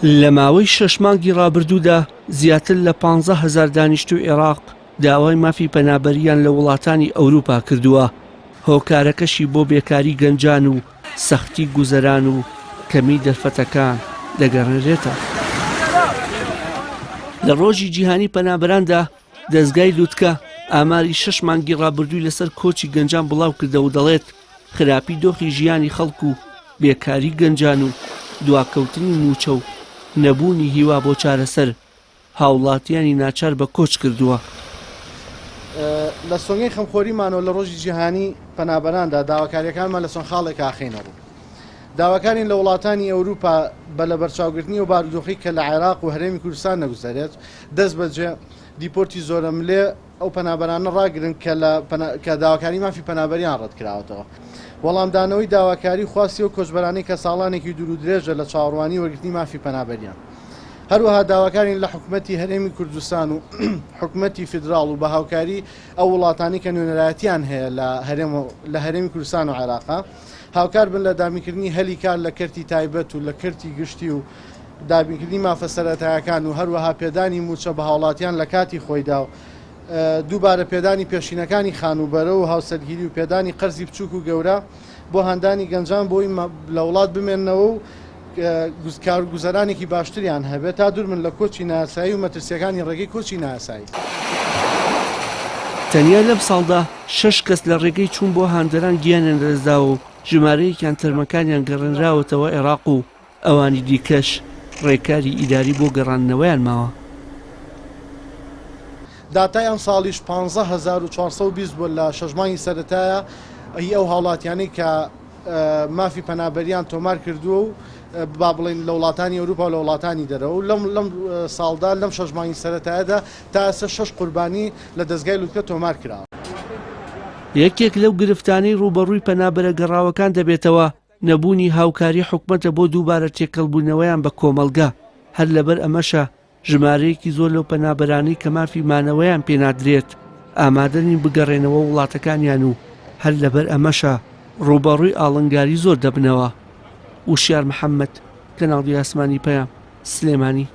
لە ماوەی 6 مانگی ڕابردوودا زیاتر لە 15,000 دانیشتووی عێراق داوای مافی پەنابەریان لە وڵاتانی ئەوروپا کردووە. هۆکارەکەشی بۆ بێکاری گەنجان و سەختی گوزەران و کەمی دەرفەتەکان دەگەڕێنرێتە. لە ڕۆژی جیهانی پەنابەراندا دەستگای لووتکە ئاماری 6 مانگی ڕابردووی لەسەر کۆچی گەنجان بڵاو کردە و دەڵێت خراپی دۆخی ژیانی خەڵک و بێکاری گەنجان و دواکەوتنی موچە و نەبوونی هیوا بۆ چارەسەر هاوڵاتیانی ناچار بە کۆچ کردووە. لە سۆنگەی خەمخۆریمانەوە لە ڕۆژی جیهانی پەنابەراندا داواکاریەکانمان لە چەند خاڵێک ئاخینەوە بوو. داواکارین لە وڵاتانی ئەوروپا بە لە بەرچاوگرتنی و بارودۆخی کە لە عێراق و هەرێمی کوردستان نەگوزارێت دەست بەجێ دیپۆرتی زۆرەملێ ئەو پەنابەرانە ڕاگرن کە داواکاری مافی پەنابەریان ڕەتکراوەتەوە. وەڵامدانەوەی داواکاری خواستی و کۆچبەرانەی کە ساڵانێکی دوور و درێژە لە چاوەڕوانی وەرگرتنی مافی پەنابەریان. هەروەها داواکارین لە حکوومەتی هەرێمی کوردستان و حکوومەتی فیدراڵ و بە هاوکاری ئەو وڵاتانی کە نوێنەرایەتیان هەیە لە هەرێمی کوردستان و عێراقا هاوکار بن لە دابینکردنی هەلی کار لە کەرتی تایبەت و لە کەرتی گشتی و دابینکردنی مافە سەرەتایەکان و هەروەها پێدانی موچە بە هاوڵاتیان لە کاتی خۆیدا و دووبارە پێدانی پێشینەکانی خانوبەرە و هاوسەرگیری و پێدانی قەرزی بچووک و گەورە بۆ هەندانی گەنجان بۆی لە وڵات بمێننەوە و کارگوزەرانێکی باشتریان هەبێت تا دوور من لە کۆچی ناسایی و مەترسیەکانی ڕێگەی کۆچی ناسایی. تەنیا لەم ساڵدا 6 کەس لە ڕێگەی چوون بۆ هاندەران گیانیان ڕێزداوە و ژمارەیەکیان تەرمەکانیان گەڕێنراوەتەوە عێراق و ئەوانی دیکەش ڕێکاری ئیداری بۆ گەڕاندنەوەیان ماوە. داتای ئەم ساڵیش 15,420 بۆ لە 6 مانگی سەرەتایە ئەو هاوڵاتیانەی کە مافی پەنابەریان تۆمار کردووە و با بڵین لە وڵاتانی ئەوروپا و لە وڵاتانی دەرەوە و لەم ساڵدا لەم 6 مانگی سەرەتایەدا تا ئێستا 6 قوربانی لە دەستگای لووتکە تۆمار کراوە. یەکێک لەو گرفتانەی ڕوبەڕووی پەنابەرە گەڕاوەکان دەبێتەوە نەبوونی هاوکاری حکوومەتە بۆ دووبارە تێکەڵبوونەوەیان بە کۆمەڵگا. هەر لەبەر ئەمەشە ژمارەیەکی زۆر لەو پەنابەرانەی کە مافی مانەوەیان پێنادرێت ئامادەنی بگەڕێنەوە وڵاتەکانیان و هەر لەبەر ئەمەشە ڕوبەڕووی ئاڵنگاری زۆر دەبنەوە. وشیار محەممەد، کەناڵی ئاسمانی پەیام، سلێمانی.